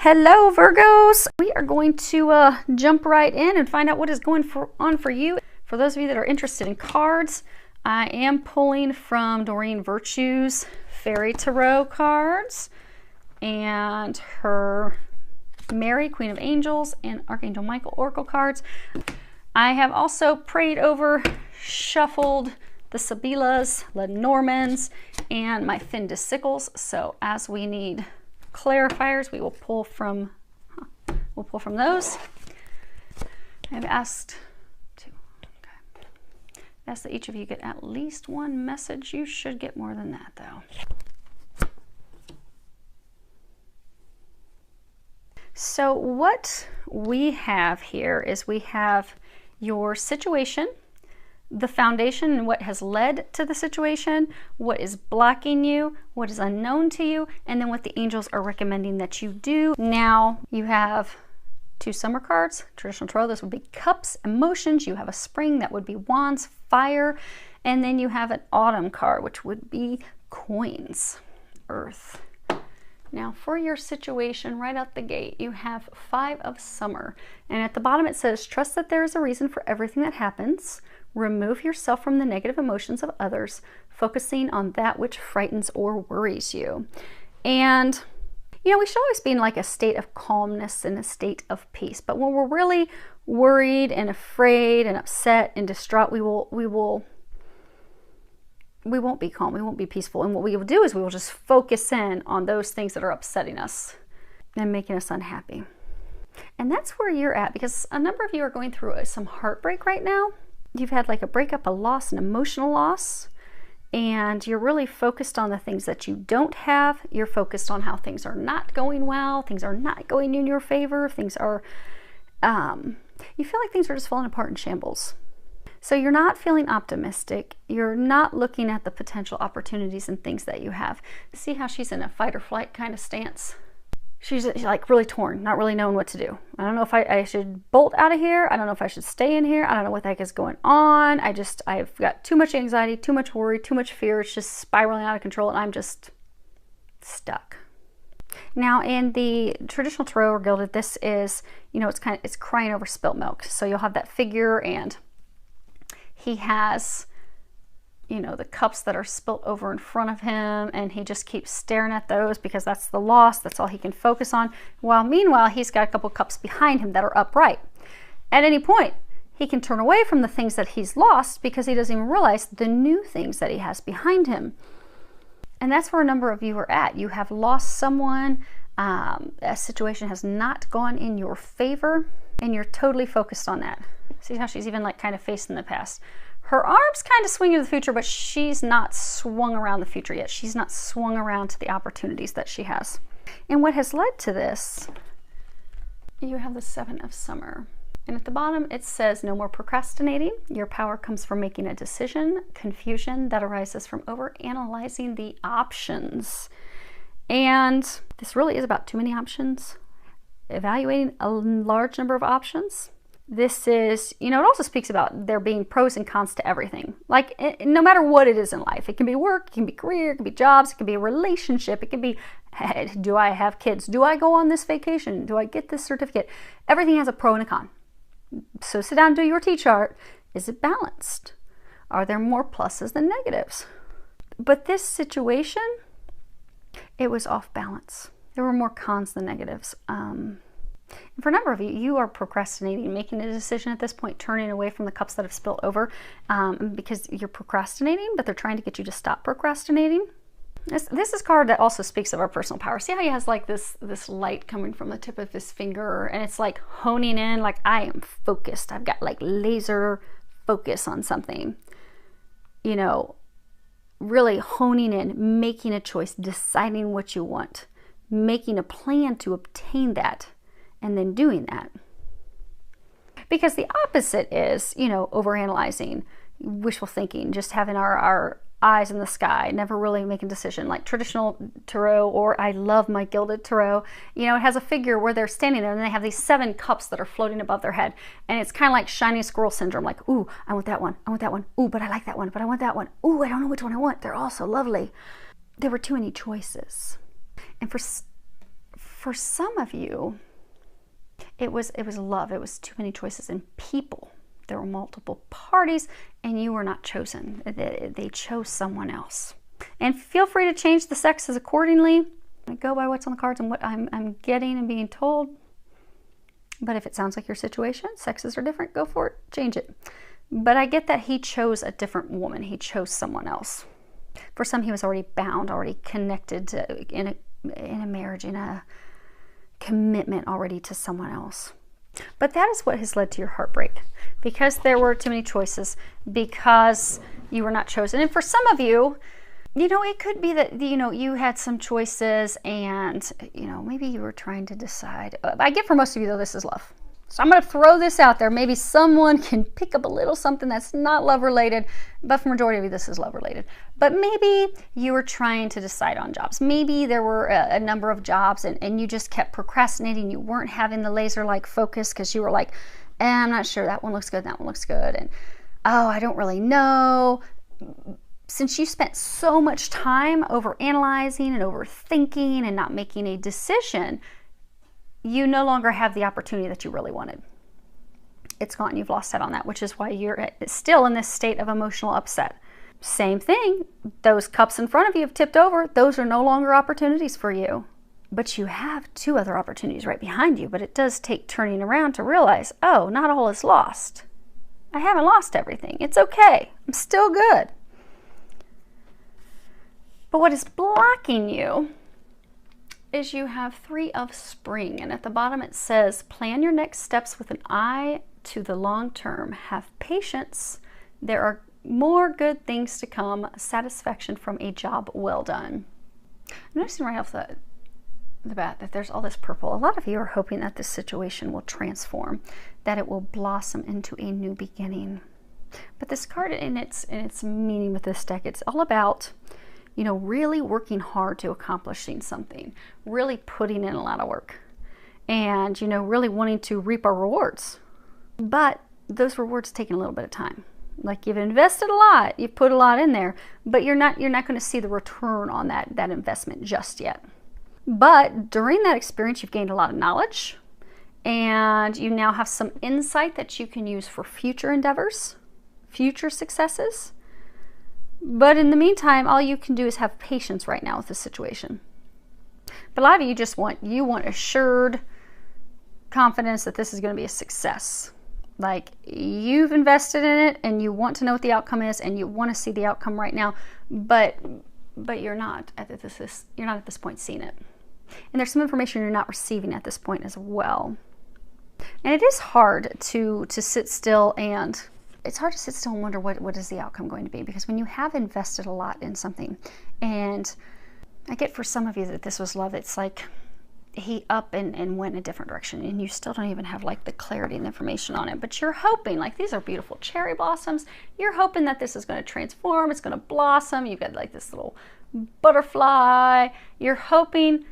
Hello Virgos! We are going to jump right in and find out what is going on for you. For those of you that are interested in cards, I am pulling from Doreen Virtue's Fairy Tarot cards and her Mary, Queen of Angels, and Archangel Michael Oracle cards. I have also prayed over, shuffled the Sibylas, Lenormands, and my Findicicles. So as we need clarifiers, we will pull from those. I've asked that each of you get at least one message. You should get more than that though. So what we have here is we have your situation, the foundation and what has led to the situation, what is blocking you, what is unknown to you, and then what the angels are recommending that you do. Now you have two summer cards, traditional tarot. This would be cups, emotions. You have a spring, that would be wands, fire, and then you have an autumn card, which would be coins, earth. Now for your situation right out the gate, you have 5 of summer, and at the bottom it says, trust that there is a reason for everything that happens. Remove yourself from the negative emotions of others, focusing on that which frightens or worries you. And you know, we should always be in like a state of calmness and a state of peace. But when we're really worried and afraid and upset and distraught, we won't be calm. We won't be peaceful. And what we will do is we will just focus in on those things that are upsetting us and making us unhappy. And that's where you're at, because a number of you are going through some heartbreak right now. You've had like a breakup, a loss, an emotional loss, and you're really focused on the things that you don't have. You're focused on how things are not going well, things are not going in your favor, things are, you feel like things are just falling apart in shambles. So you're not feeling optimistic. You're not looking at the potential opportunities and things that you have. See how she's in a fight or flight kind of stance? She's like really torn, not really knowing what to do. I don't know if I should bolt out of here. I don't know if I should stay in here. I don't know what the heck is going on. I've got too much anxiety, too much worry, too much fear. It's just spiraling out of control and I'm just stuck. Now in the traditional tarot or gilded, this is, you know, it's crying over spilt milk. So you'll have that figure and he has, you know, the cups that are spilt over in front of him, and he just keeps staring at those because that's the loss. That's all he can focus on. While meanwhile, he's got a couple cups behind him that are upright. At any point, he can turn away from the things that he's lost because he doesn't even realize the new things that he has behind him. And that's where a number of you are at. You have lost someone. A situation has not gone in your favor, and you're totally focused on that. See how she's even like kind of facing the past. Her arms kind of swing to the future, but she's not swung around the future yet. She's not swung around to the opportunities that she has. And what has led to this, you have the 7 of summer. And at the bottom, it says, no more procrastinating. Your power comes from making a decision. Confusion that arises from overanalyzing the options. And this really is about too many options. Evaluating a large number of options. This is, you know, it also speaks about there being pros and cons to everything. Like, no matter what it is in life, it can be work, it can be career, it can be jobs, it can be a relationship, it can be, hey, do I have kids? Do I go on this vacation? Do I get this certificate? Everything has a pro and a con. So sit down and do your T-chart. Is it balanced? Are there more pluses than negatives? But this situation, it was off balance. There were more cons than negatives. And for a number of you, you are procrastinating, making a decision at this point, turning away from the cups that have spilled over because you're procrastinating, but they're trying to get you to stop procrastinating. This is a card that also speaks of our personal power. See how he has like this light coming from the tip of his finger, and it's like honing in, like I am focused. I've got like laser focus on something, you know, really honing in, making a choice, deciding what you want, making a plan to obtain that, and then doing that. Because the opposite is, you know, overanalyzing, wishful thinking, just having our eyes in the sky, never really making a decision. Like traditional tarot, or I love my gilded tarot, you know, it has a figure where they're standing there and they have these 7 cups that are floating above their head. And it's kind of like shiny squirrel syndrome. Like, ooh, I want that one. I want that one. Ooh, but I like that one. But I want that one. Ooh, I don't know which one I want. They're all so lovely. There were too many choices. And For some of you, it was love. It was too many choices in people. There were multiple parties, and you were not chosen. They chose someone else. And feel free to change the sexes accordingly. I go by what's on the cards and what I'm getting and being told. But if it sounds like your situation, sexes are different, go for it, change it. But I get that he chose a different woman. He chose someone else. For some, he was already bound, already connected to, in a marriage, in a commitment already to someone else. But that is what has led to your heartbreak, because there were too many choices, because you were not chosen. And for some of you, it could be that, you had some choices and, maybe you were trying to decide. I get for most of you, though, this is love. So I'm going to throw this out there. Maybe someone can pick up a little something that's not love related, but for majority of you, this is love related. But maybe you were trying to decide on jobs. Maybe there were a number of jobs and you just kept procrastinating. You weren't having the laser-like focus because you were like, I'm not sure, that one looks good, that one looks good. And, I don't really know. Since you spent so much time over analyzing and overthinking and not making a decision, you no longer have the opportunity that you really wanted. It's gone. You've lost out on that, which is why you're still in this state of emotional upset. Same thing. Those cups in front of you have tipped over. Those are no longer opportunities for you. But you have 2 other opportunities right behind you. But it does take turning around to realize, not all is lost. I haven't lost everything. It's okay. I'm still good. But what is blocking you is you have 3 of spring, and at the bottom it says, plan your next steps with an eye to the long term. Have patience. There are more good things to come. Satisfaction from a job well done. I'm noticing right off the bat that there's all this purple. A lot of you are hoping that this situation will transform, that it will blossom into a new beginning. But this card, in its meaning with this deck, it's all about really working hard to accomplishing something, really putting in a lot of work, and, really wanting to reap our rewards. But those rewards taking a little bit of time. Like, you've invested a lot, you've put a lot in there, but you're not going to see the return on that investment just yet. But during that experience, you've gained a lot of knowledge, and you now have some insight that you can use for future endeavors, future successes. But in the meantime, all you can do is have patience right now with the situation. But a lot of you want assured confidence that this is going to be a success. Like, you've invested in it and you want to know what the outcome is and you want to see the outcome right now, but you're not at this point seeing it. And there's some information you're not receiving at this point as well. And it is hard to sit still, and it's hard to sit still and wonder what is the outcome going to be, because when you have invested a lot in something, and I get for some of you that this was love, it's like he up and went in a different direction, and you still don't even have like the clarity and information on it, but you're hoping, like, these are beautiful cherry blossoms, you're hoping that this is going to transform, it's going to blossom, you've got like this little butterfly, you're hoping.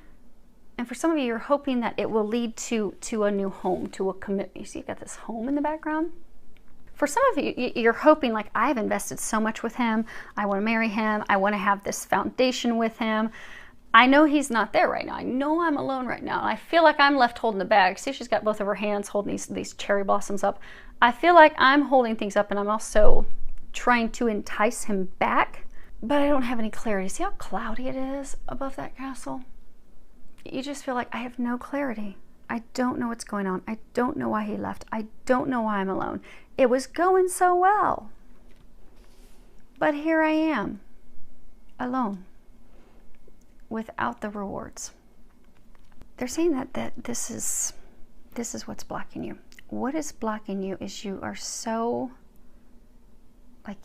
And for some of you, you're hoping that it will lead to a new home, to a commitment. You see, you've got this home in the background. For some of you, you're hoping, like, I've invested so much with him. I want to marry him. I want to have this foundation with him. I know he's not there right now. I know I'm alone right now. I feel like I'm left holding the bag. See, she's got both of her hands holding these cherry blossoms up. I feel like I'm holding things up, and I'm also trying to entice him back, but I don't have any clarity. See how cloudy it is above that castle? You just feel like, I have no clarity. I don't know what's going on. I don't know why he left. I don't know why I'm alone. It was going so well. But here I am, alone, without the rewards. They're saying that this is what's blocking you. What is blocking you is you are so, like,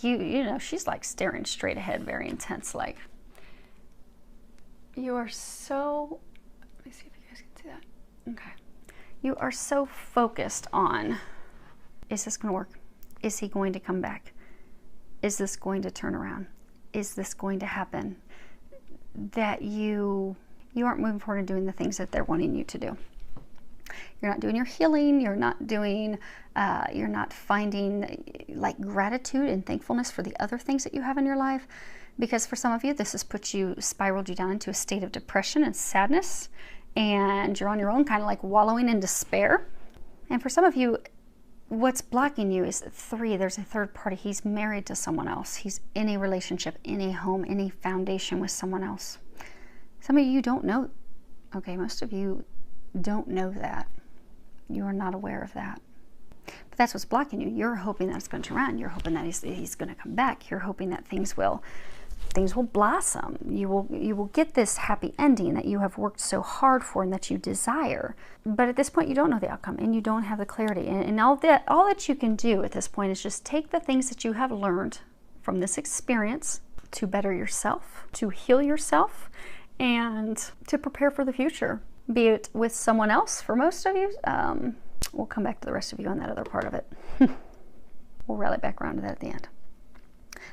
she's like staring straight ahead, very intense, like, you are so, let me see if you guys can see that. Okay. You are so focused on, is this going to work? Is he going to come back? Is this going to turn around? Is this going to happen? That you aren't moving forward and doing the things that they're wanting you to do. You're not doing your healing. You're not doing, you're not finding like gratitude and thankfulness for the other things that you have in your life. Because for some of you, this has spiraled you down into a state of depression and sadness. and you're on your own, kind of like wallowing in despair. And for some of you, what's blocking you is 3. There's a third party. He's married to someone else. He's in a relationship, in a home, in a foundation with someone else. Some of you don't know. Okay, most of you don't know that. You are not aware of that. But that's what's blocking you. You're hoping that it's going to turn around. You're hoping that he's going to come back. You're hoping that things will blossom. You will get this happy ending that you have worked so hard for and that you desire. But at this point, you don't know the outcome and you don't have the clarity. And all that you can do at this point is just take the things that you have learned from this experience to better yourself, to heal yourself, and to prepare for the future. Be it with someone else for most of you. We'll come back to the rest of you on that other part of it. We'll rally back around to that at the end.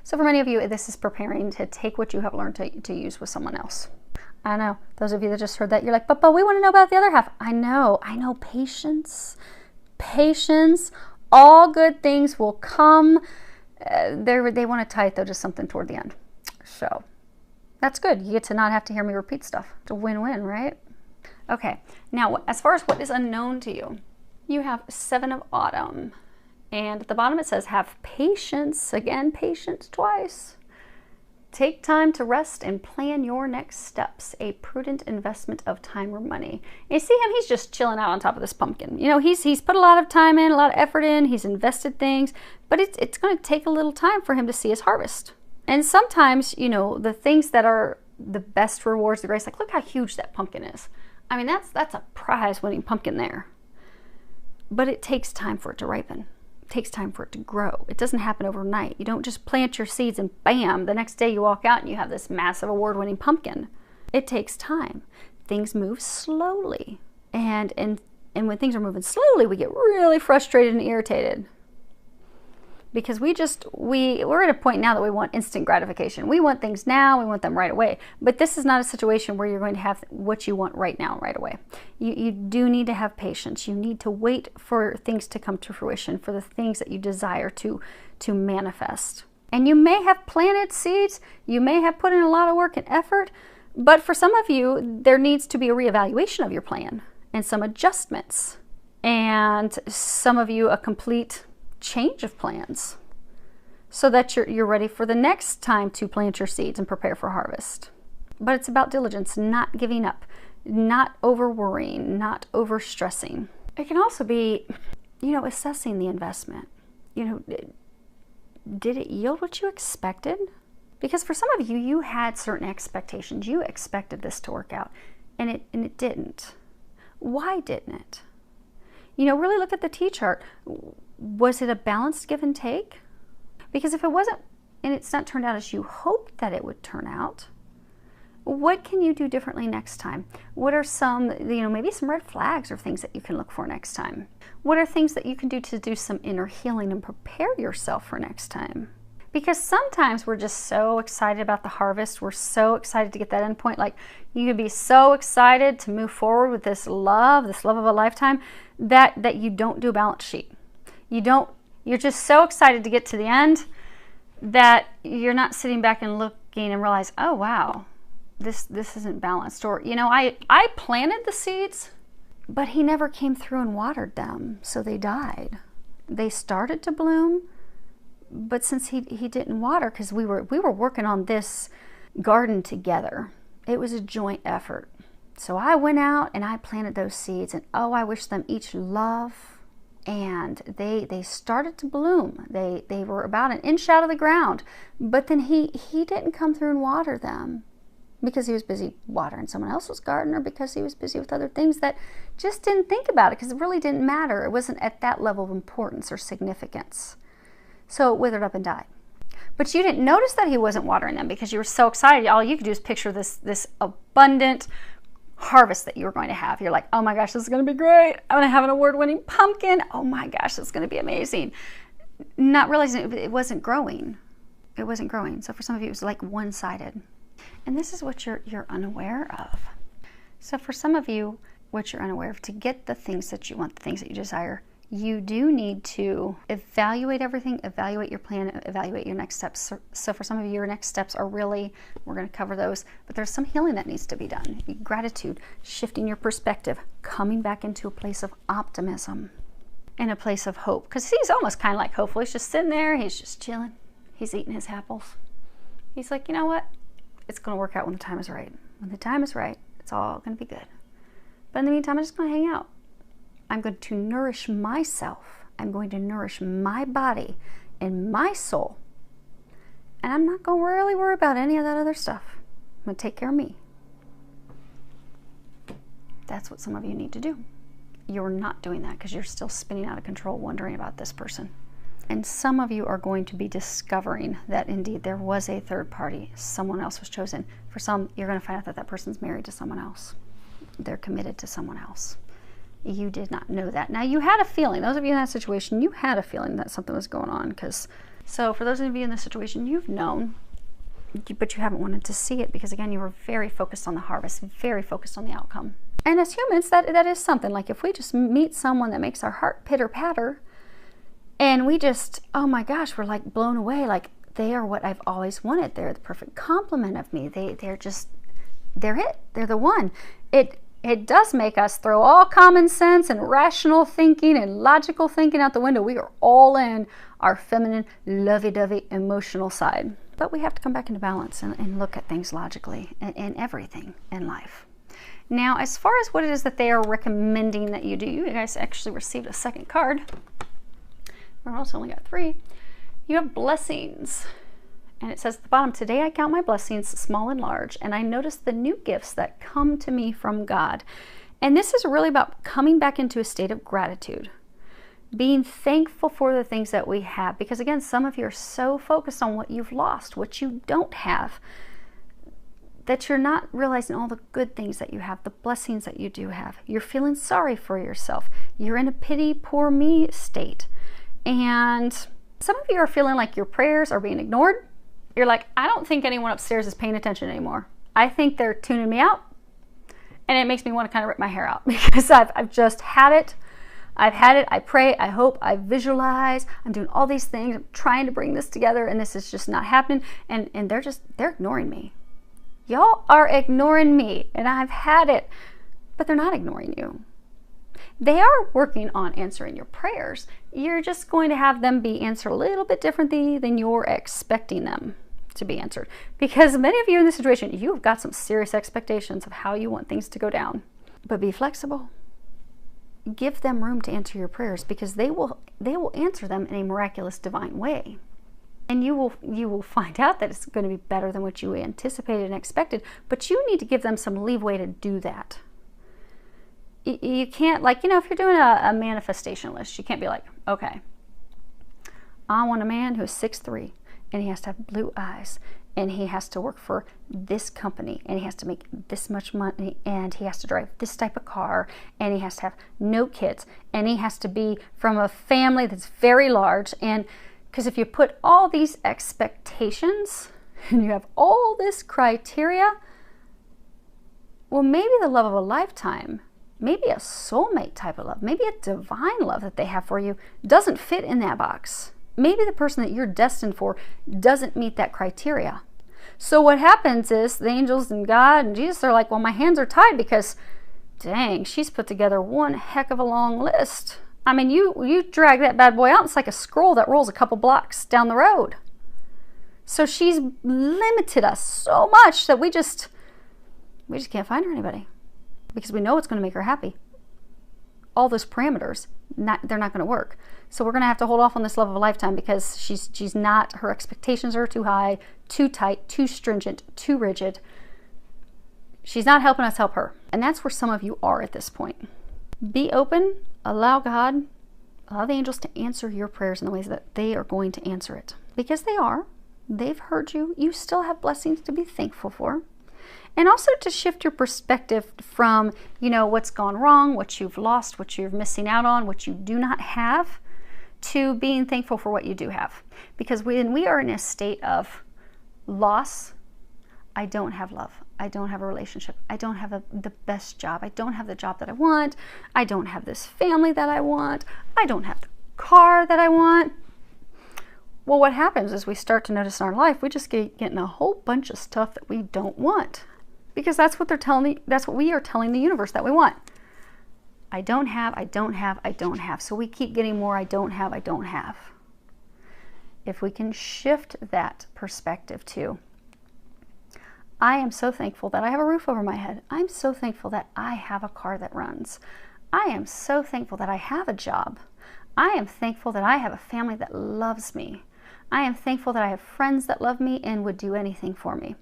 So for many of you, this is preparing to take what you have learned to use with someone else. I know, those of you that just heard that, you're like, but we want to know about the other half. I know, patience, all good things will come. They want to tie it though to something toward the end. So that's good. You get to not have to hear me repeat stuff. It's a win-win, right? Okay, now as far as what is unknown to you, you have 7 of Autumn. And at the bottom it says, have patience. Again, patience twice. Take time to rest and plan your next steps. A prudent investment of time or money. And you see him, he's just chilling out on top of this pumpkin. You know, he's put a lot of time in, a lot of effort in, he's invested things, but it's going to take a little time for him to see his harvest. And sometimes, you know, the things that are the best rewards, the greatest, like look how huge that pumpkin is. I mean, that's a prize-winning pumpkin there. But it takes time for it to ripen. It takes time for it to grow. It doesn't happen overnight. You don't just plant your seeds and bam, the next day you walk out and you have this massive award-winning pumpkin. It takes time. Things move slowly. And when things are moving slowly, we get really frustrated and irritated. Because we're at a point now that we want instant gratification. We want things now, we want them right away. But this is not a situation where you're going to have what you want right now, right away. You do need to have patience. You need to wait for things to come to fruition, for the things that you desire to manifest. And you may have planted seeds, you may have put in a lot of work and effort, but for some of you, there needs to be a reevaluation of your plan and some adjustments. And some of you, a complete change of plans so that you're ready for the next time to plant your seeds and prepare for harvest. But it's about diligence, not giving up, not over worrying, not over stressing. It can also be, you know, assessing the investment. You know, did it yield what you expected? Because for some of you, you had certain expectations. You expected this to work out and it didn't. Why didn't it? You know, really look at the T-chart. Was it a balanced give and take? Because if it wasn't, and it's not turned out as you hoped that it would turn out, what can you do differently next time? What are some, you know, maybe some red flags or things that you can look for next time? What are things that you can do to do some inner healing and prepare yourself for next time? Because sometimes we're just so excited about the harvest. We're so excited to get that end point. Like you could be so excited to move forward with this love of a lifetime, that you don't do a balance sheet. You're just so excited to get to the end that you're not sitting back and looking and realize, oh wow, this isn't balanced. Or, you know, I planted the seeds, but he never came through and watered them, so they died. They started to bloom, but since he didn't water, because we were working on this garden together, it was a joint effort. So I went out and I planted those seeds, and oh, I wish them each love. And they started to bloom. They were about an inch out of the ground, but then he didn't come through and water them because he was busy watering someone else's garden, or because he was busy with other things that just didn't think about it, because it really didn't matter. It wasn't at that level of importance or significance. So it withered up and died. But you didn't notice that he wasn't watering them because you were so excited. All you could do is picture this abundant harvest that you were going to have. You're like, oh my gosh, this is going to be great. I'm going to have an award-winning pumpkin. Oh my gosh, this is going to be amazing. Not realizing it wasn't growing. It wasn't growing. So for some of you, it was like one-sided. And this is what you're unaware of. So for some of you, what you're unaware of, to get the things that you want, the things that you desire, you do need to evaluate everything, evaluate your plan, evaluate your next steps. So for some of you, your next steps are really, we're going to cover those, but there's some healing that needs to be done. Gratitude, shifting your perspective, coming back into a place of optimism and a place of hope. Because he's almost kind of like hopeful. He's just sitting there, he's just chilling. He's eating his apples. He's like, you know what? It's going to work out when the time is right. When the time is right, it's all going to be good. But in the meantime, I'm just going to hang out. I'm going to nourish myself. I'm going to nourish my body and my soul. And I'm not going to really worry about any of that other stuff. I'm going to take care of me. That's what some of you need to do. You're not doing that because you're still spinning out of control, wondering about this person. And some of you are going to be discovering that indeed there was a third party. Someone else was chosen. For some, you're going to find out that that person's married to someone else. They're committed to someone else. You did not know that. Now, you had a feeling. Those of you in that situation, you had a feeling that something was going on. So for those of you in this situation, you've known, but you haven't wanted to see it because, again, you were very focused on the harvest, very focused on the outcome. And as humans, that is something. Like if we just meet someone that makes our heart pitter-patter, and we just, oh my gosh, we're like blown away. Like they are what I've always wanted. They're the perfect complement of me. They're it. They're the one. It does make us throw all common sense and rational thinking and logical thinking out the window. We are all in our feminine, lovey-dovey, emotional side. But we have to come back into balance and look at things logically and everything in life. Now, as far as what it is that they are recommending that you do, you guys actually received a second card. We also only got 3. You have blessings. And it says at the bottom, today I count my blessings, small and large, and I notice the new gifts that come to me from God. And this is really about coming back into a state of gratitude, being thankful for the things that we have. Because again, some of you are so focused on what you've lost, what you don't have, that you're not realizing all the good things that you have, the blessings that you do have. You're feeling sorry for yourself. You're in a pity, poor me state. And some of you are feeling like your prayers are being ignored. You're like, I don't think anyone upstairs is paying attention anymore. I think they're tuning me out. And it makes me want to kind of rip my hair out because I've just had it. I've had it. I pray, I hope, I visualize. I'm doing all these things. I'm trying to bring this together and this is just not happening. And they're ignoring me. Y'all are ignoring me and I've had it, but they're not ignoring you. They are working on answering your prayers. You're just going to have them be answered a little bit differently than you're expecting them to be answered. Because many of you in this situation, you've got some serious expectations of how you want things to go down. But be flexible. Give them room to answer your prayers because they will answer them in a miraculous divine way. And you will find out that it's going to be better than what you anticipated and expected. But you need to give them some leeway to do that. You can't, like, if you're doing a manifestation list, you can't be like, okay, I want a man who's 6'3", and he has to have blue eyes, and he has to work for this company, and he has to make this much money, and he has to drive this type of car, and he has to have no kids, and he has to be from a family that's very large. And because if you put all these expectations, and you have all this criteria, well, maybe the love of a lifetime, maybe a soulmate type of love, maybe a divine love that they have for you doesn't fit in that box. Maybe the person that you're destined for doesn't meet that criteria. So what happens is the angels and God and Jesus are like, well, my hands are tied because, dang, she's put together one heck of a long list. I mean, you drag that bad boy out, it's like a scroll that rolls a couple blocks down the road. So she's limited us so much that we just can't find her anybody. Because we know it's going to make her happy. All those parameters, they're not going to work. So we're going to have to hold off on this love of a lifetime because she's not, her expectations are too high, too tight, too stringent, too rigid. She's not helping us help her. And that's where some of you are at this point. Be open, allow God, allow the angels to answer your prayers in the ways that they are going to answer it. Because they are. They've heard you. You still have blessings to be thankful for. And also to shift your perspective from, what's gone wrong, what you've lost, what you're missing out on, what you do not have, to being thankful for what you do have. Because when we are in a state of loss, I don't have love, I don't have a relationship. I don't have the best job. I don't have the job that I want. I don't have this family that I want. I don't have the car that I want. Well, what happens is we start to notice in our life, we just getting a whole bunch of stuff that we don't want. Because that's what that's what we are telling the universe that we want. I don't have, I don't have, I don't have. So we keep getting more I don't have, I don't have. If we can shift that perspective to, I am so thankful that I have a roof over my head. I'm so thankful that I have a car that runs. I am so thankful that I have a job. I am thankful that I have a family that loves me. I am thankful that I have friends that love me and would do anything for me.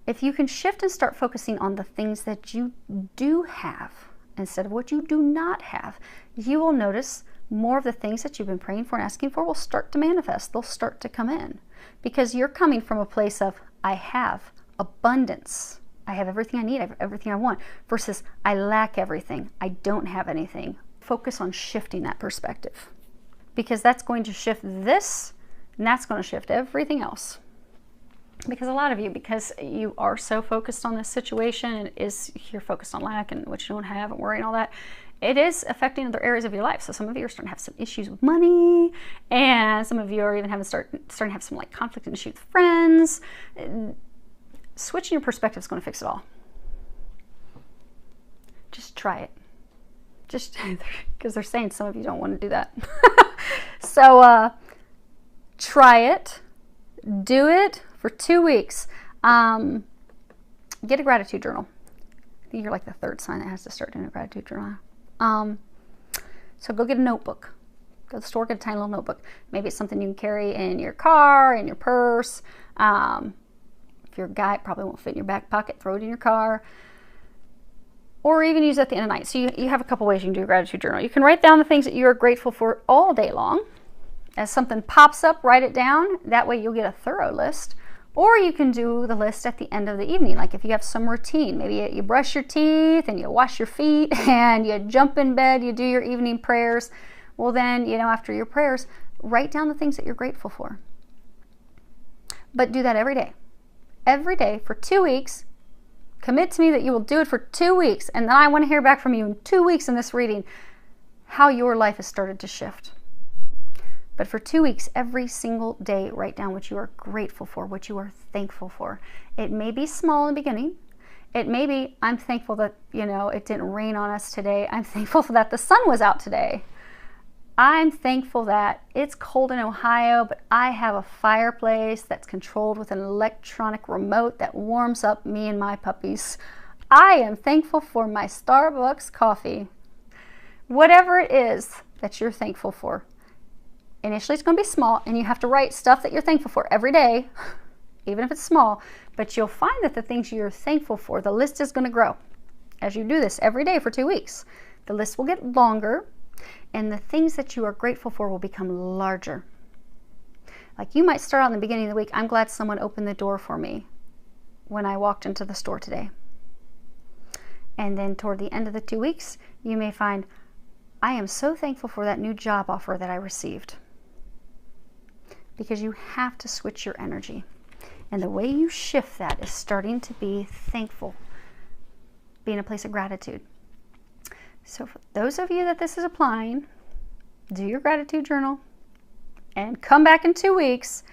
If you can shift and start focusing on the things that you do have instead of what you do not have, you will notice more of the things that you've been praying for and asking for will start to manifest. They'll start to come in because you're coming from a place of, I have abundance. I have everything I need. I have everything I want versus I lack everything. I don't have anything. Focus on shifting that perspective because that's going to shift this and that's going to shift everything else. Because a lot of you, because you are so focused on this situation and you're focused on lack and what you don't have and worry and all that, it is affecting other areas of your life. So some of you are starting to have some issues with money, and some of you are even starting to have some like conflict and issues with friends. Switching your perspective is going to fix it all. Just try it. Just because they're saying some of you don't want to do that. So try it. Do it for 2 weeks. Get a gratitude journal. I think you're like the third sign that has to start doing a gratitude journal. So go get a notebook. Go to the store, get a tiny little notebook. Maybe it's something you can carry in your car, in your purse. If you're a guy, it probably won't fit in your back pocket. Throw it in your car. Or even use it at the end of the night. So you have a couple ways you can do a gratitude journal. You can write down the things that you are grateful for all day long. As something pops up, write it down. That way you'll get a thorough list. Or you can do the list at the end of the evening. Like if you have some routine, maybe you brush your teeth and you wash your feet and you jump in bed, you do your evening prayers. Well then, after your prayers, write down the things that you're grateful for. But do that every day. Every day for 2 weeks. Commit to me that you will do it for 2 weeks. And then I want to hear back from you in 2 weeks in this reading how your life has started to shift. But for 2 weeks, every single day, write down what you are grateful for, what you are thankful for. It may be small in the beginning. It may be, I'm thankful that, it didn't rain on us today. I'm thankful that the sun was out today. I'm thankful that it's cold in Ohio, but I have a fireplace that's controlled with an electronic remote that warms up me and my puppies. I am thankful for my Starbucks coffee. Whatever it is that you're thankful for. Initially, it's going to be small, and you have to write stuff that you're thankful for every day, even if it's small. But you'll find that the things you're thankful for, the list is going to grow. As you do this every day for 2 weeks, the list will get longer, and the things that you are grateful for will become larger. Like you might start out in the beginning of the week, I'm glad someone opened the door for me when I walked into the store today. And then toward the end of the 2 weeks, you may find, I am so thankful for that new job offer that I received. Because you have to switch your energy. And the way you shift that is starting to be thankful. Be in a place of gratitude. So for those of you that this is applying, do your gratitude journal and come back in 2 weeks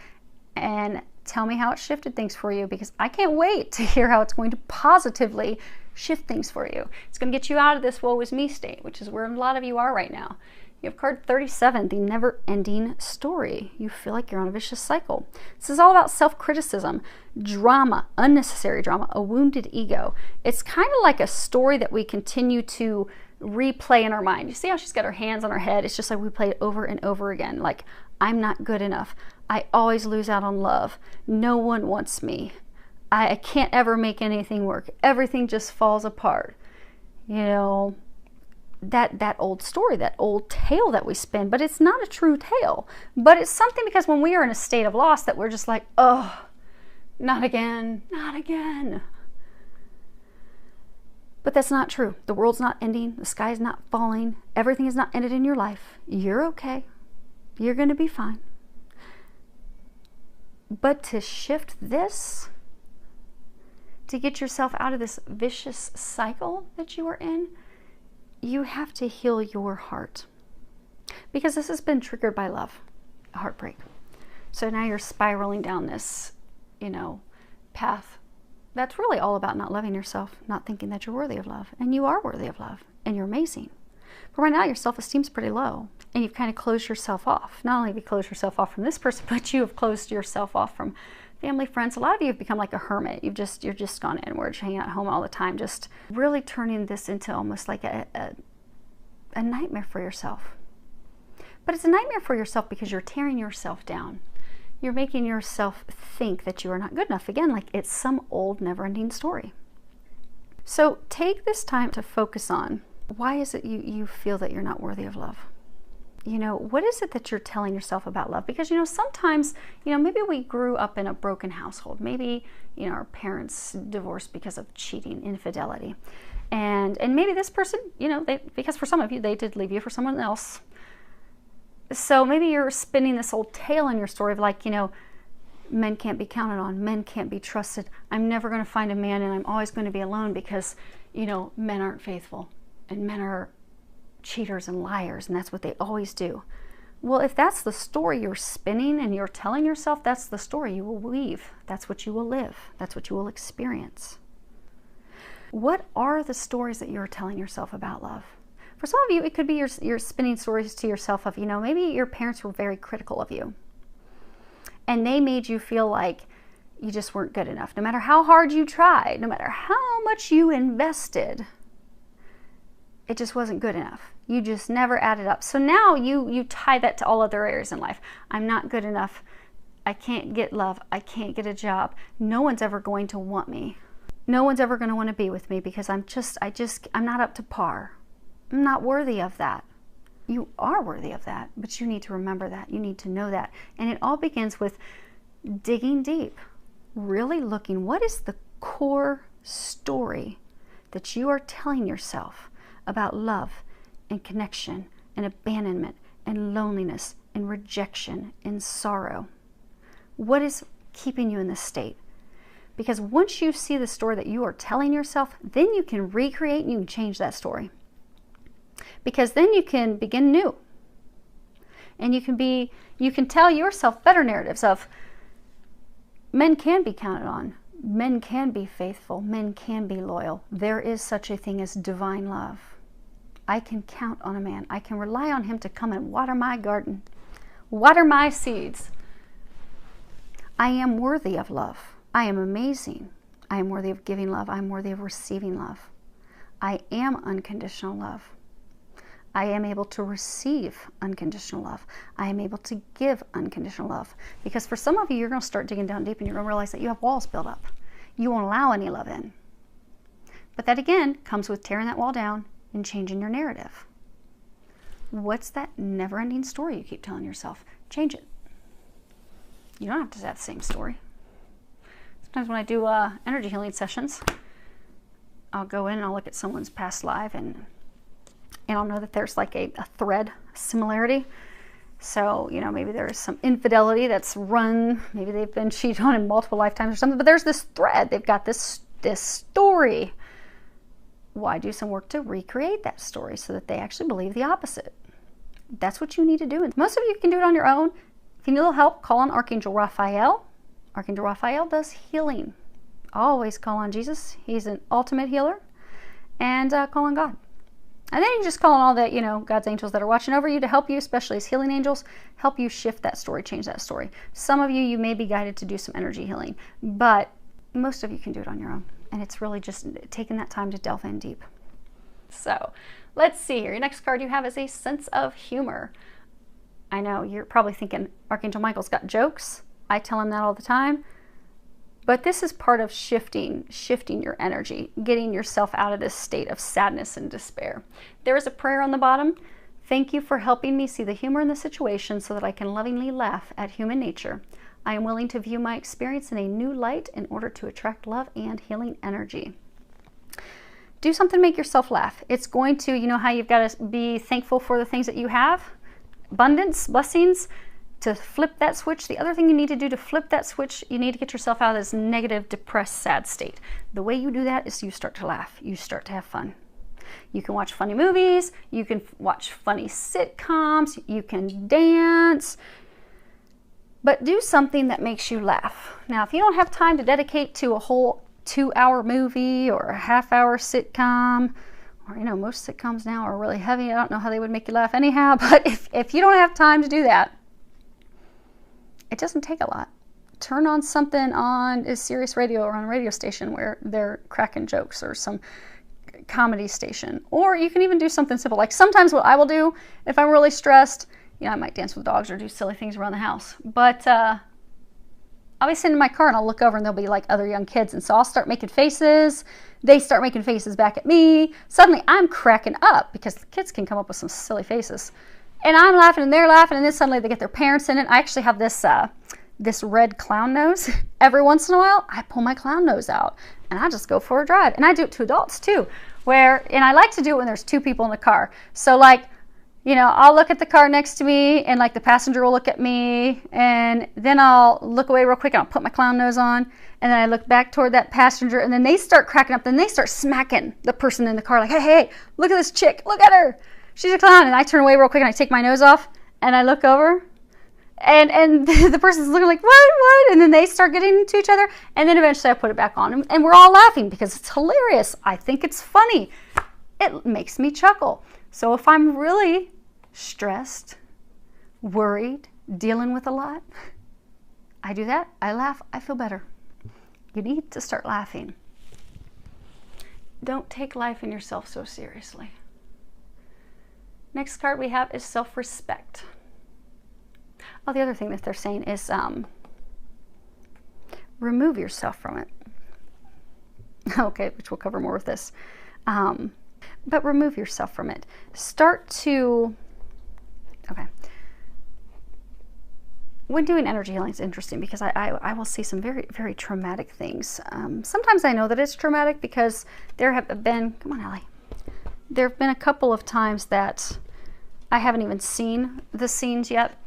and tell me how it shifted things for you, because I can't wait to hear how it's going to positively shift things for you. It's going to get you out of this woe is me state, which is where a lot of you are right now. You have card 37, the never-ending story. You feel like you're on a vicious cycle. This is all about self-criticism, drama, unnecessary drama, a wounded ego. It's kind of like a story that we continue to replay in our mind. You see how she's got her hands on her head? It's just like we play it over and over again. Like, I'm not good enough. I always lose out on love. No one wants me. I can't ever make anything work. Everything just falls apart. That old story, that old tale that we spin, but it's not a true tale. But it's something because when we are in a state of loss that we're just like, oh, not again, not again. But that's not true. The world's not ending. The sky's not falling. Everything is not ended in your life. You're okay. You're going to be fine. But to shift this, to get yourself out of this vicious cycle that you are in, you have to heal your heart. Because this has been triggered by love, a heartbreak. So now you're spiraling down this, path that's really all about not loving yourself, not thinking that you're worthy of love. And you are worthy of love, and you're amazing. But right now, your self-esteem's pretty low, and you've kind of closed yourself off. Not only have you closed yourself off from this person, but you have closed yourself off from family, friends. A lot of you have become like a hermit. You're just gone inward, hanging out at home all the time, just really turning this into almost like a nightmare for yourself. But it's a nightmare for yourself because you're tearing yourself down. You're making yourself think that you are not good enough. Again, like it's some old never-ending story. So take this time to focus on, why is it you feel that you're not worthy of love? What is it that you're telling yourself about love? Because, sometimes, maybe we grew up in a broken household. Maybe, our parents divorced because of cheating, infidelity. And maybe this person, because for some of you, they did leave you for someone else. So maybe you're spinning this old tale in your story of like, men can't be counted on, men can't be trusted. I'm never going to find a man, and I'm always going to be alone because, men aren't faithful and men are cheaters and liars, and that's what they always do. Well, if that's the story you're spinning and you're telling yourself, that's the story you will weave. That's what you will live. That's what you will experience. What are the stories that you're telling yourself about love? For some of you, it could be you're spinning stories to yourself of, maybe your parents were very critical of you. And they made you feel like you just weren't good enough. No matter how hard you tried, no matter how much you invested, it just wasn't good enough. You just never added up. So now you tie that to all other areas in life. I'm not good enough. I can't get love. I can't get a job. No one's ever going to want me. No one's ever going to want to be with me because I'm not up to par. I'm not worthy of that. You are worthy of that, but you need to remember that. You need to know that. And it all begins with digging deep, really looking, what is the core story that you are telling yourself about love and connection and abandonment and loneliness and rejection and sorrow? What is keeping you in this state? Because once you see the story that you are telling yourself, then you can recreate and you can change that story. Because then you can begin new. And you can tell yourself better narratives of men can be counted on. Men can be faithful. Men can be loyal. There is such a thing as divine love. I can count on a man. I can rely on him to come and water my garden, water my seeds. I am worthy of love. I am amazing. I am worthy of giving love. I am worthy of receiving love. I am unconditional love. I am able to receive unconditional love. I am able to give unconditional love. Because for some of you, you're going to start digging down deep and you're going to realize that you have walls built up. You won't allow any love in. But that again comes with tearing that wall down and changing your narrative. What's that never-ending story you keep telling yourself? Change it. You don't have to have the same story. Sometimes when I do energy healing sessions, I'll go in and I'll look at someone's past life and I'll know that there's like a thread, similarity. So, maybe there's some infidelity that's run, maybe they've been cheated on in multiple lifetimes or something, but there's this thread. They've got this story. Why do some work to recreate that story so that they actually believe the opposite? That's what you need to do. And most of you can do it on your own. If you need a little help, call on Archangel Raphael. Archangel Raphael does healing. Always call on Jesus. He's an ultimate healer. And call on God. And then you just call on all that, God's angels that are watching over you to help you, especially as healing angels, help you shift that story, change that story. Some of you may be guided to do some energy healing, but most of you can do it on your own. And it's really just taking that time to delve in deep. So let's see here. Your next card you have is a sense of humor. I know you're probably thinking Archangel Michael's got jokes. I tell him that all the time. But this is part of shifting your energy, getting yourself out of this state of sadness and despair. There is a prayer on the bottom. Thank you for helping me see the humor in the situation so that I can lovingly laugh at human nature. I am willing to view my experience in a new light in order to attract love and healing energy. Do something to make yourself laugh. It's going to, how you've got to be thankful for the things that you have. Abundance, blessings. to flip that switch, the other thing you need to do to flip that switch, you need to get yourself out of this negative, depressed, sad state. The way you do that is you start to laugh. You start to have fun. You can watch funny movies. You can watch funny sitcoms. You can dance. But do something that makes you laugh. Now, if you don't have time to dedicate to a whole 2-hour movie or a half-hour sitcom, or, you know, most sitcoms now are really heavy. I don't know how they would make you laugh anyhow, but if you don't have time to do that, it doesn't take a lot. Turn on something on a Sirius radio or on a radio station where they're cracking jokes, or some comedy station. Or you can even do something simple. Like sometimes what I will do if I'm really stressed, you know, I might dance with dogs or do silly things around the house. But I'll be sitting in my car and I'll look over and there'll be like other young kids. And so I'll start making faces. They start making faces back at me. Suddenly I'm cracking up because the kids can come up with some silly faces. And I'm laughing and they're laughing, and then suddenly they get their parents in it. I actually have this red clown nose. Every once in a while, I pull my clown nose out and I just go for a drive. And I do it to adults too, and I like to do it when there's 2 people in the car. So like, you know, I'll look at the car next to me and like the passenger will look at me, and then I'll look away real quick and I'll put my clown nose on, and then I look back toward that passenger, and then they start cracking up. Then they start smacking the person in the car like, hey, look at this chick, look at her. She's a clown. And I turn away real quick and I take my nose off and I look over, and the person's looking like, what? And then they start getting into each other, and then eventually I put it back on and we're all laughing because it's hilarious. I think it's funny. It makes me chuckle. So if I'm really stressed, worried, dealing with a lot, I do that. I laugh. I feel better. You need to start laughing. Don't take life and yourself so seriously. Next card we have is self-respect. Oh, the other thing that they're saying is remove yourself from it. Okay, which we'll cover more with this. But remove yourself from it. Start to, okay. When doing energy healing, it's interesting because I will see some very, very traumatic things. Sometimes I know that it's traumatic because there have been, come on, Allie. There have been a couple of times that I haven't even seen the scenes yet,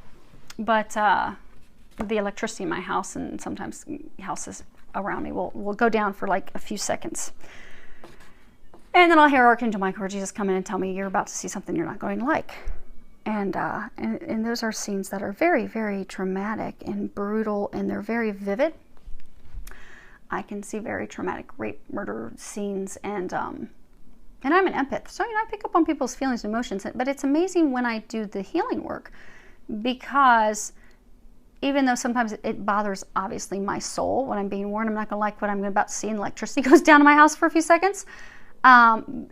but the electricity in my house and sometimes houses around me will go down for like a few seconds. And then I'll hear Archangel Michael or Jesus come in and tell me you're about to see something you're not going to like. And those are scenes that are very, very traumatic and brutal, and they're very vivid. I can see very traumatic rape, murder scenes, and I'm an empath, so, you know, I pick up on people's feelings and emotions. But it's amazing when I do the healing work, because even though sometimes it bothers, obviously, my soul when I'm being warned I'm not going to like what I'm about to see, and electricity goes down in my house for a few seconds,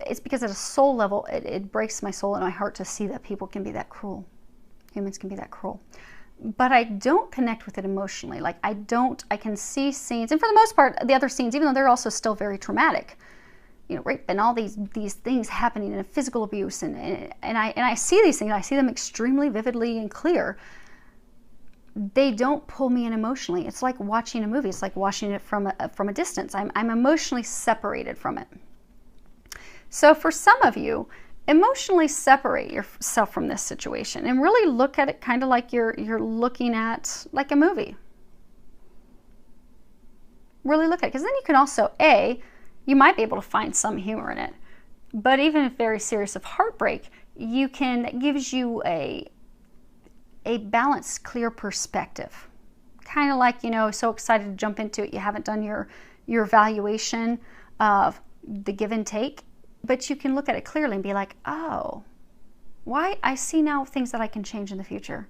it's because at a soul level, it breaks my soul and my heart to see that people can be that cruel. Humans can be that cruel. But I don't connect with it emotionally. Like, I can see scenes, and for the most part, the other scenes, even though they're also still very traumatic, you know, rape and all these things happening, and physical abuse, and I see these things, I see them extremely vividly and clear. They don't pull me in emotionally. It's like watching a movie. It's like watching it from a distance. I'm emotionally separated from it. So for some of you, emotionally separate yourself from this situation and really look at it kind of like you're looking at like a movie. Really look at it, because then you can also, you might be able to find some humor in it. But even if very serious of heartbreak, it gives you a balanced, clear perspective. Kind of like, you know, so excited to jump into it, you haven't done your evaluation of the give and take. But you can look at it clearly and be like, oh, why? I see now things that I can change in the future.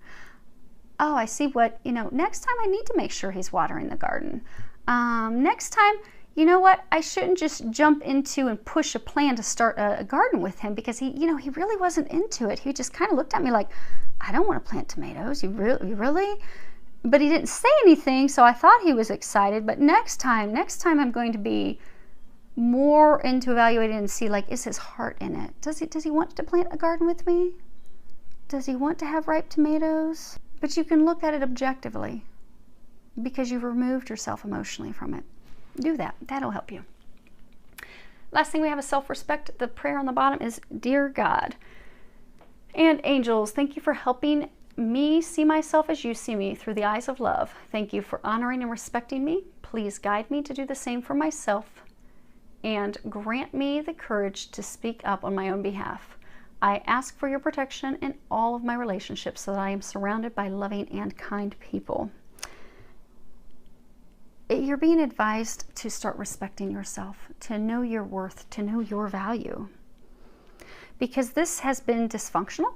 Oh, I see what, you know, next time I need to make sure he's watering the garden. Next time, you know what? I shouldn't just jump into and push a plan to start a garden with him, because he really wasn't into it. He just kind of looked at me like, I don't want to plant tomatoes. You really? But he didn't say anything, so I thought he was excited. But next time I'm going to be more into evaluating and see, like, is his heart in it? Does he want to plant a garden with me? Does he want to have ripe tomatoes? But you can look at it objectively because you've removed yourself emotionally from it. Do that. That'll help you. Last thing we have is self-respect. The prayer on the bottom is, Dear God and angels, thank you for helping me see myself as you see me through the eyes of love. Thank you for honoring and respecting me. Please guide me to do the same for myself and grant me the courage to speak up on my own behalf. I ask for your protection in all of my relationships so that I am surrounded by loving and kind people. You're being advised to start respecting yourself, to know your worth, to know your value. Because this has been dysfunctional.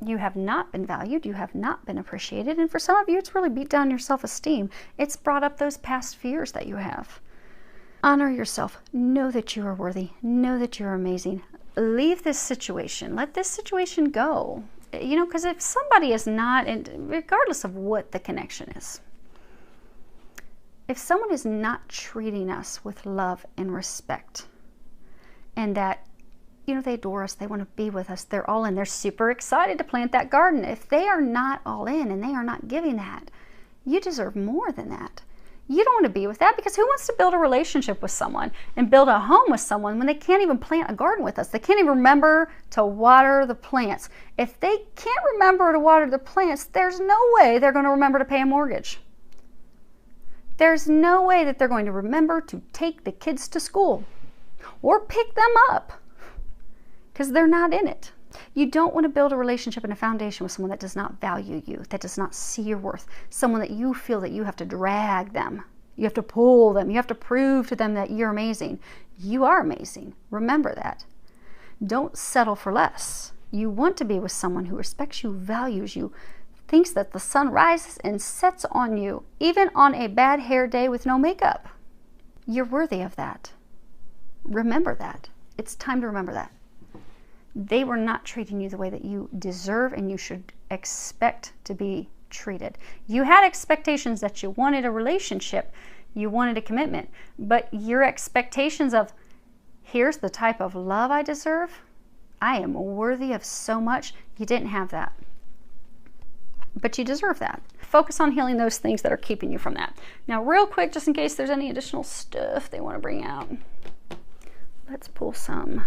You have not been valued. You have not been appreciated. And for some of you, it's really beat down your self-esteem. It's brought up those past fears that you have. Honor yourself. Know that you are worthy. Know that you're amazing. Leave this situation. Let this situation go. You know, because if somebody is not, and regardless of what the connection is, if someone is not treating us with love and respect, and that, you know, they adore us, they want to be with us, they're all in, they're super excited to plant that garden. If they are not all in and they are not giving that, you deserve more than that. You don't want to be with that, because who wants to build a relationship with someone and build a home with someone when they can't even plant a garden with us? They can't even remember to water the plants. If they can't remember to water the plants, there's no way they're going to remember to pay a mortgage. There's no way that they're going to remember to take the kids to school or pick them up, because they're not in it. You don't want to build a relationship and a foundation with someone that does not value you, that does not see your worth, someone that you feel that you have to drag them, you have to pull them, you have to prove to them that you're amazing. You are amazing. Remember that. Don't settle for less. You want to be with someone who respects you, values you, thinks that the sun rises and sets on you, even on a bad hair day with no makeup. You're worthy of that. Remember that. It's time to remember that. They were not treating you the way that you deserve and you should expect to be treated. You had expectations that you wanted a relationship, you wanted a commitment, but your expectations of, here's the type of love I deserve, I am worthy of so much, you didn't have that. But you deserve that. Focus on healing those things that are keeping you from that. Now, real quick, just in case there's any additional stuff they want to bring out, let's pull some.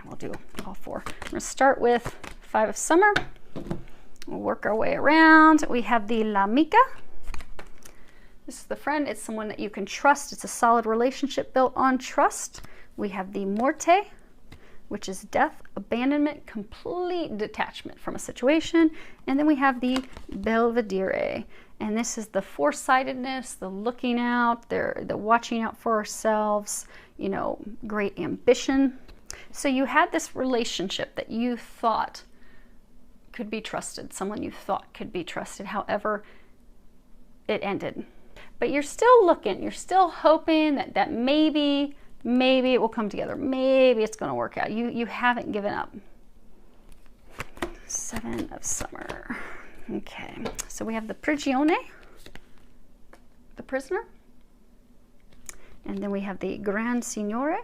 We'll do all four. I'm going to start with 5 of Summer. We'll work our way around. We have the La Mica. This is the friend. It's someone that you can trust. It's a solid relationship built on trust. We have the Morte, which is death, abandonment, complete detachment from a situation. And then we have the Belvedere. And this is the foresightedness, the looking out, the watching out for ourselves, you know, great ambition. So you had this relationship that you thought could be trusted, someone you thought could be trusted. However, it ended. But you're still looking, you're still hoping that maybe it will come together. Maybe it's going to work out. You haven't given up. 7 of Summer. Okay, so we have the Prigione, the prisoner. And then we have the Gran Signore,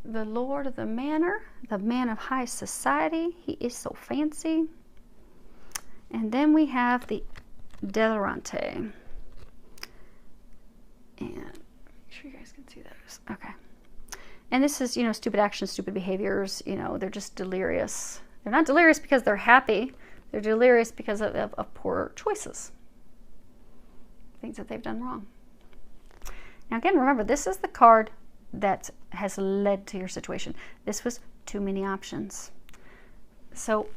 the Lord of the Manor, the man of high society. He is so fancy. And then we have the Delirante. And make sure you guys can see those. Okay. And this is, you know, stupid actions, stupid behaviors. You know, they're just delirious. They're not delirious because they're happy. They're delirious because of poor choices. Things that they've done wrong. Now again, remember, this is the card that has led to your situation. This was too many options. So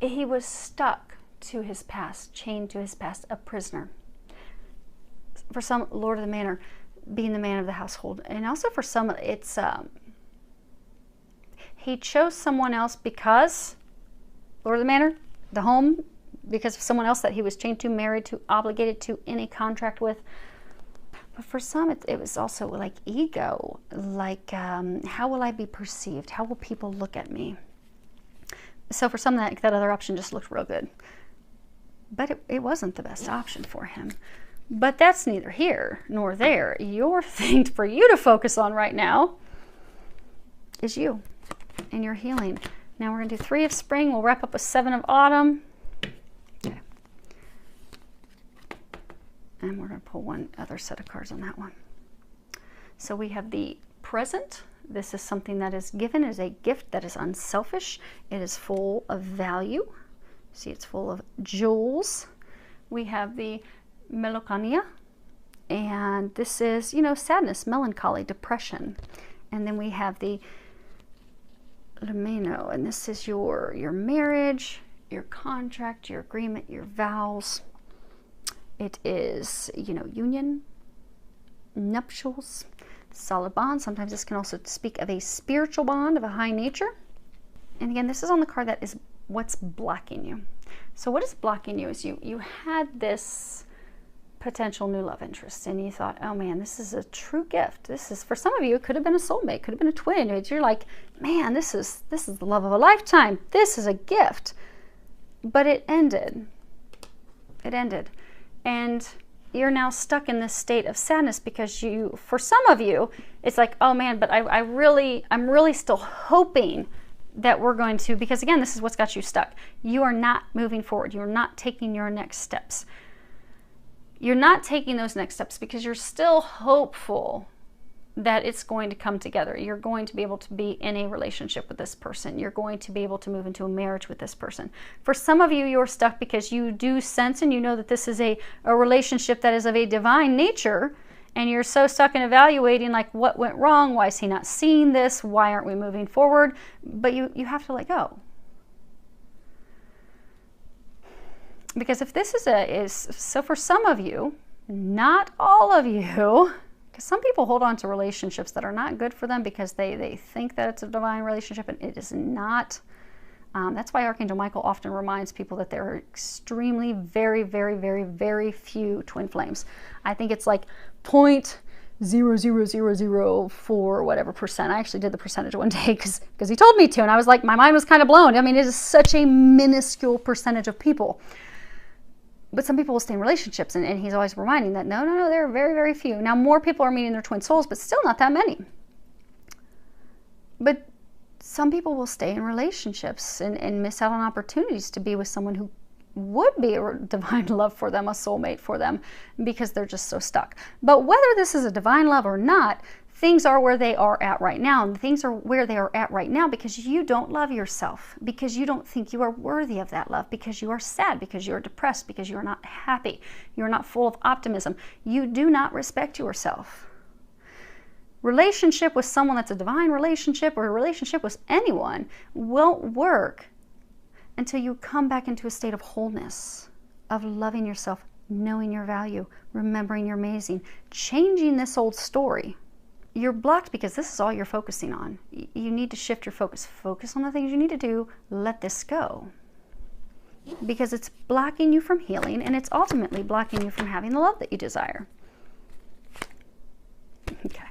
he was stuck to his past, chained to his past, a prisoner. For some, Lord of the Manor, being the man of the household. And also for some, it's he chose someone else because, Lord of the Manor, the home, because of someone else that he was chained to, married to, obligated to, in a contract with. But for some, it was also like ego, like how will I be perceived? How will people look at me? So for some, that other option just looked real good. But it wasn't the best option for him. But that's neither here nor there. Your thing for you to focus on right now is you and your healing. Now we're going to do 3 of Spring. We'll wrap up with 7 of Autumn. Okay. And we're going to pull one other set of cards on that one. So we have the Present, This is something that is given as a gift that is unselfish. It is full of value. See, it's full of jewels. We have the melancholia, and this is, you know, sadness, melancholy, depression. And then we have the Lemeno, and this is your marriage, your contract, your agreement, your vows. It is, you know, union, nuptials, solid bond. Sometimes this can also speak of a spiritual bond of a high nature. And again, this is on the card that is what's blocking you. So what is blocking you is you had this potential new love interest, and you thought, oh man, this is a true gift. This is, for some of you, it could have been a soulmate, could have been a twin. You're like, man, this is the love of a lifetime. This is a gift. But it ended. It ended. And you're now stuck in this state of sadness because you, for some of you, it's like, oh man, but I'm really still hoping that we're going to, because again, this is what's got you stuck. You are not moving forward. You're not taking your next steps. You're not taking those next steps because you're still hopeful that it's going to come together. You're going to be able to be in a relationship with this person. You're going to be able to move into a marriage with this person. For some of you, you're stuck because you do sense and you know that this is a relationship that is of a divine nature, and you're so stuck in evaluating like what went wrong, why is he not seeing this, why aren't we moving forward? But you have to let go. Because if this so for some of you, not all of you, because some people hold on to relationships that are not good for them because they think that it's a divine relationship, and it is not. That's why Archangel Michael often reminds people that there are extremely, very, very, very, very few twin flames. I think it's like 0.00004 whatever percent. I actually did the percentage one day because he told me to, and I was like, my mind was kind of blown. I mean, it is such a minuscule percentage of people. But some people will stay in relationships, and he's always reminding that, no, there are very, very few. Now, more people are meeting their twin souls, but still not that many. But some people will stay in relationships and miss out on opportunities to be with someone who would be a divine love for them, a soulmate for them, because they're just so stuck. But whether this is a divine love or not, things are where they are at right now. And things are where they are at right now because you don't love yourself, because you don't think you are worthy of that love, because you are sad, because you are depressed, because you are not happy, you are not full of optimism. You do not respect yourself. Relationship with someone that's a divine relationship, or a relationship with anyone, won't work until you come back into a state of wholeness, of loving yourself, knowing your value, remembering you're amazing, changing this old story. You're blocked because this is all you're focusing on. You need to shift your focus. Focus on the things you need to do. Let this go. Because it's blocking you from healing, and it's ultimately blocking you from having the love that you desire. Okay.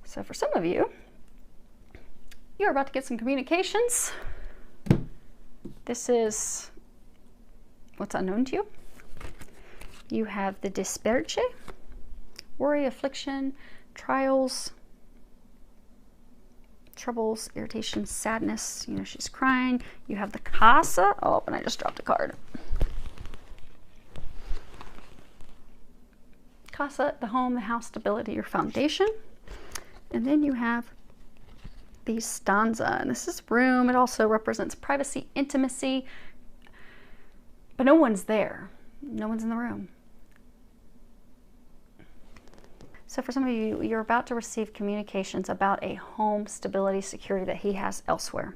So for some of you, you're about to get some communications. This is what's unknown to you. You have the disperche, worry, affliction, trials, troubles, irritation, sadness. You know, she's crying. You have the casa. Oh, and I just dropped a card. Casa, the home, the house, stability, your foundation. And then you have the stanza, and this is room. It also represents privacy, intimacy, but no one's there. No one's in the room. So for some of you, you're about to receive communications about a home, stability, security that he has elsewhere.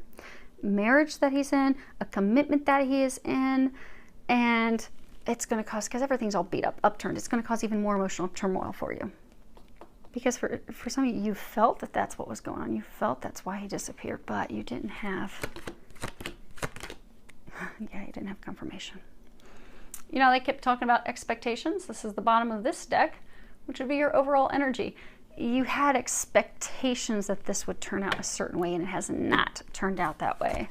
Marriage that he's in, a commitment that he is in, and it's going to cause, because everything's all beat up, upturned, it's going to cause even more emotional turmoil for you. Because for some of you, you felt that that's what was going on. You felt that's why he disappeared, but you didn't have, you didn't have confirmation. You know, they kept talking about expectations. This is the bottom of this deck, which would be your overall energy. You had expectations that this would turn out a certain way, and it has not turned out that way.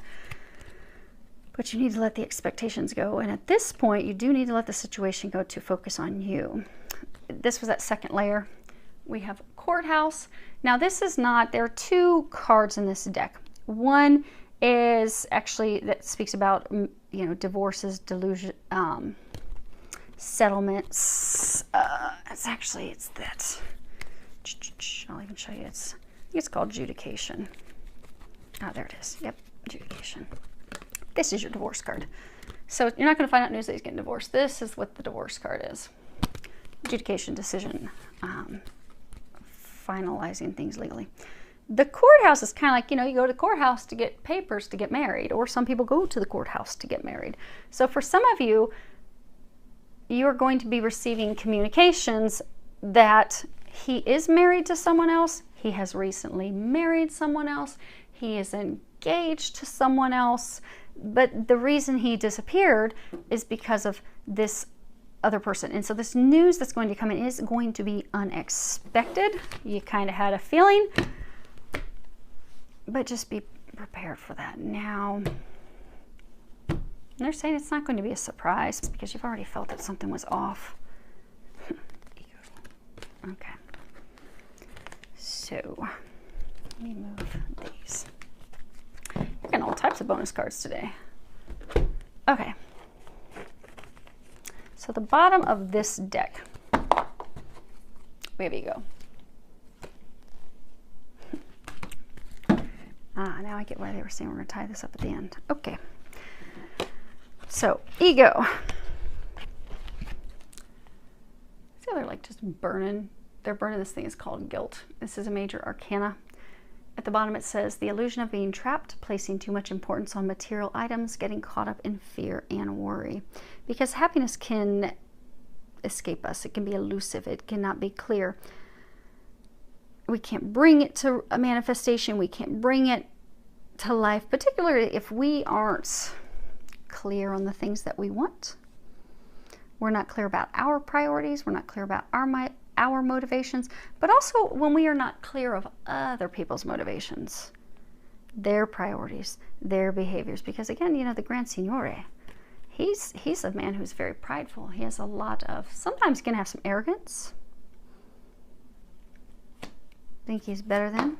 But you need to let the expectations go. And at this point, you do need to let the situation go to focus on you. This was that second layer. We have courthouse. Now this is not, there are two cards in this deck. One is actually that speaks about, you know, divorces, delusion, settlements. It's that. I'll even show you. I think it's called adjudication. Ah, there it is. Yep, adjudication. This is your divorce card. So you're not going to find out news that he's getting divorced. This is what the divorce card is. Adjudication, decision, finalizing things legally. The courthouse is kind of like, you know, you go to the courthouse to get papers to get married, or some people go to the courthouse to get married. So for some of you, you're going to be receiving communications that he is married to someone else, he has recently married someone else, he is engaged to someone else, but the reason he disappeared is because of this other person. And so this news that's going to come in is going to be unexpected. You kind of had a feeling, but just be prepared for that. Now, they're saying it's not going to be a surprise because you've already felt that something was off. Okay. So, let me move these. You're getting all types of bonus cards today. Okay. So the bottom of this deck, we have ego. Now I get why they were saying we're going to tie this up at the end. Okay. So, ego. See how they're like just burning? They're burning this thing. It's called guilt. This is a major arcana. At the bottom it says, the illusion of being trapped, placing too much importance on material items, getting caught up in fear and worry. Because happiness can escape us. It can be elusive. It cannot be clear. We can't bring it to a manifestation. We can't bring it to life, particularly if we aren't clear on the things that we want. We're not clear about our priorities. We're not clear about our motivations, but also when we are not clear of other people's motivations, their priorities, their behaviors. Because again, you know, the Grand Signore, he's a man who's very prideful. He has a lot of, sometimes he can have some arrogance. Think he's better than.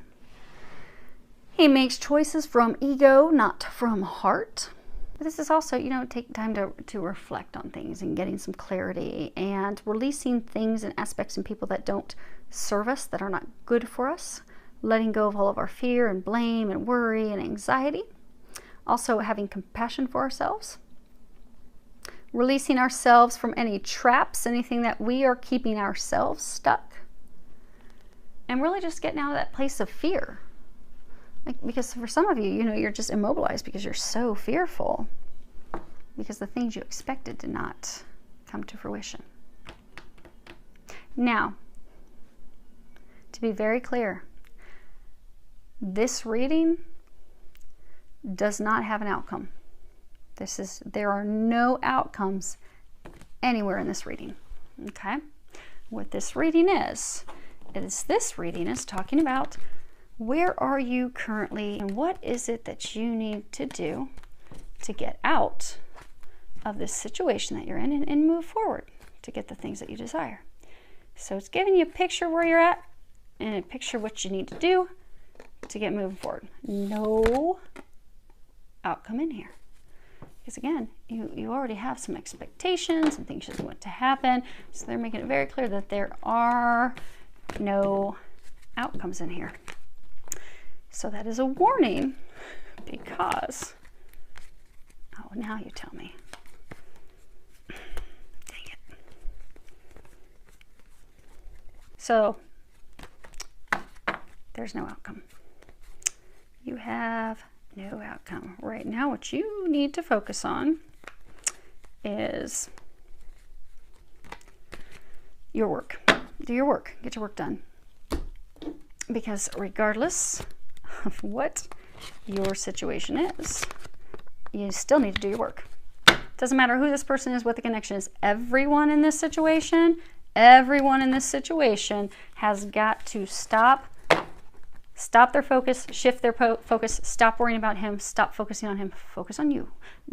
He makes choices from ego, not from heart. But this is also, you know, take time to reflect on things and getting some clarity and releasing things and aspects and people that don't serve us, that are not good for us. Letting go of all of our fear and blame and worry and anxiety. Also having compassion for ourselves. Releasing ourselves from any traps, anything that we are keeping ourselves stuck. And really just getting out of that place of fear. Because for some of you, you know, you're just immobilized because you're so fearful. Because the things you expected did not come to fruition. Now, to be very clear, this reading does not have an outcome. There are no outcomes anywhere in this reading. Okay? What this reading is this reading is talking about where are you currently and what is it that you need to do to get out of this situation that you're in and move forward to get the things that you desire. So it's giving you a picture where you're at and a picture what you need to do to get moving forward. No outcome in here. Because again, you already have some expectations and things just want to happen. So they're making it very clear that there are no outcomes in here. So that is a warning because, oh, now you tell me. Dang it. So there's no outcome. You have no outcome. Right now, what you need to focus on is your work. Do your work. Get your work done. Because regardless of what your situation is, you still need to do your work. Doesn't matter who this person is, what the connection is. Everyone in this situation has got to stop their focus, shift their focus, stop worrying about him, stop focusing on him, focus on you.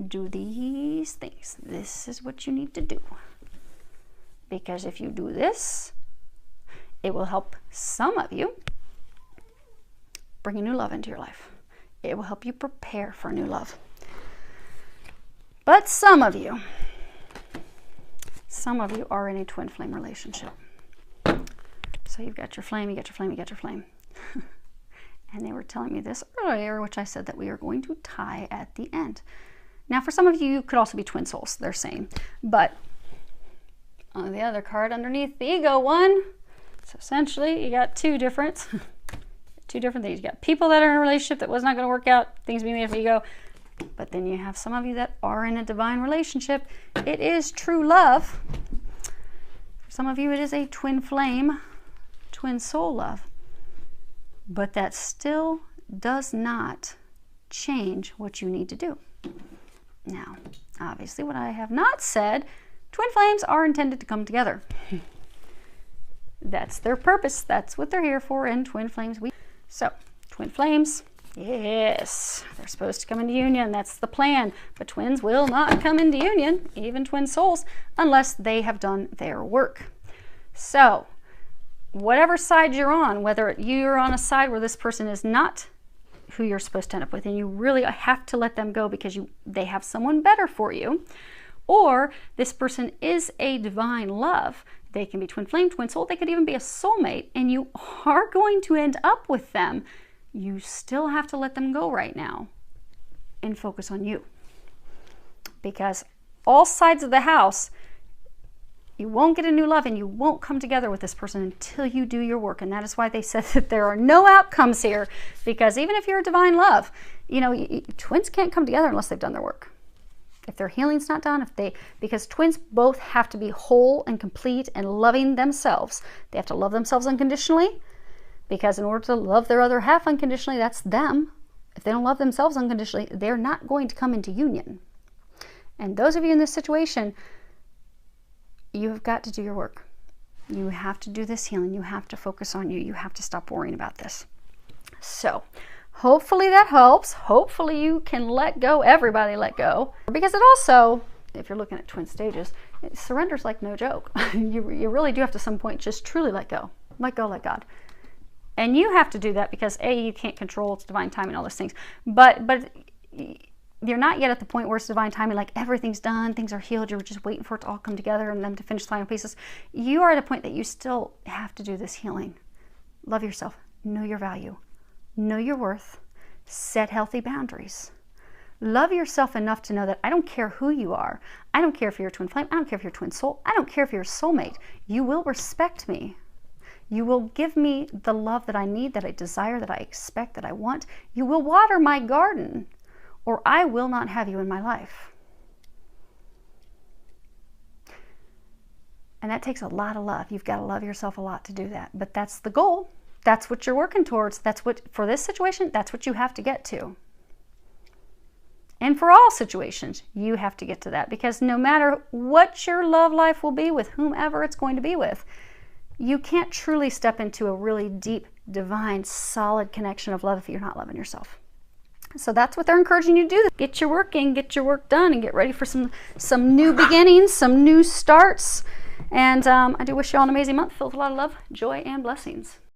Do these things. This is what you need to do. Because if you do this, it will help some of you bring a new love into your life. It will help you prepare for new love. But some of you are in a twin flame relationship. So you've got your flame, you got your flame, you got your flame. And they were telling me this earlier, which I said that we are going to tie at the end. Now, for some of you, you could also be twin souls, they're saying. But on the other card underneath, the ego one, so essentially you got two different things. You got people that are in a relationship that was not going to work out, things being made of ego. But then you have some of you that are in a divine relationship. It is true love. For some of you, it is a twin flame, twin soul love. But that still does not change what you need to do. Now, obviously, what I have not said, twin flames are intended to come together. That's their purpose. That's what they're here for in twin flames. So, twin flames, yes, they're supposed to come into union. That's the plan. But twins will not come into union, even twin souls, unless they have done their work. So, whatever side you're on, whether you're on a side where this person is not who you're supposed to end up with, and you really have to let them go because they have someone better for you, or this person is a divine love. They can be twin flame, twin soul, they could even be a soulmate, and you are going to end up with them. You still have to let them go right now and focus on you. Because all sides of the house, you won't get a new love and you won't come together with this person until you do your work. And that is why they said that there are no outcomes here. Because even if you're a divine love, you know, twins can't come together unless they've done their work. If their healing's not done, because twins both have to be whole and complete and loving themselves. They have to love themselves unconditionally, because in order to love their other half unconditionally, that's them. If they don't love themselves unconditionally, they're not going to come into union. And those of you in this situation, you have got to do your work. You have to do this healing. You have to focus on you. You have to stop worrying about this. So hopefully that helps. Hopefully you can let go. Everybody let go. Because it also, if you're looking at twin stages, surrender's like no joke. You really do have to some point just truly let go. Let go, let God. And you have to do that because A, you can't control, it's divine timing, all those things. But you're not yet at the point where it's divine timing, like everything's done, things are healed, you're just waiting for it to all come together and them to finish the final pieces. You are at a point that you still have to do this healing. Love yourself. Know your value. Know your worth. Set healthy boundaries. Love yourself enough to know that I don't care who you are. I don't care if you're a twin flame. I don't care if you're a twin soul. I don't care if you're a soulmate. You will respect me. You will give me the love that I need, that I desire, that I expect, that I want. You will water my garden, or I will not have you in my life. And that takes a lot of love. You've got to love yourself a lot to do that. But that's the goal. That's what you're working towards. That's what, for this situation, that's what you have to get to. And for all situations, you have to get to that. Because no matter what your love life will be with whomever it's going to be with, you can't truly step into a really deep, divine, solid connection of love if you're not loving yourself. So that's what they're encouraging you to do. Get your work in, get your work done, and get ready for some new beginnings, some new starts. And I do wish you all an amazing month filled with a lot of love, joy, and blessings.